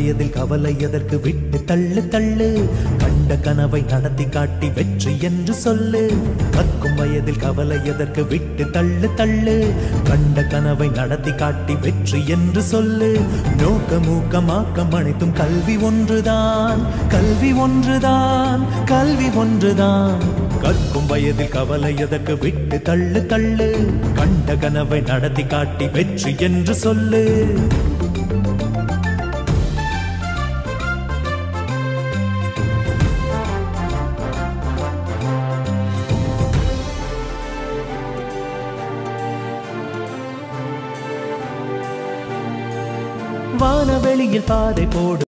வயதில் கவலை எதற்கு விட்டு தள்ளு தள்ளு கண்ட கனவை நடத்தி காட்டி வெற்றி என்று சொல்லு கற்கும் வயதில் கவலை எதற்கு விட்டு தள்ளு தள்ளு கண்ட கனவை நடத்தி காட்டி வெற்றி என்று சொல்லு நோக்கம் ஊக்கம் ஆக்கம் அனைத்தும் கல்வி ஒன்றுதான் கல்வி ஒன்றுதான் கல்வி ஒன்றுதான் கற்கும் வயதில் கவலை எதற்கு விட்டு தள்ளு தள்ளு கண்ட கனவை நடத்தி காட்டி வெற்றி என்று சொல்லு வானவெளியில் பாதை போடு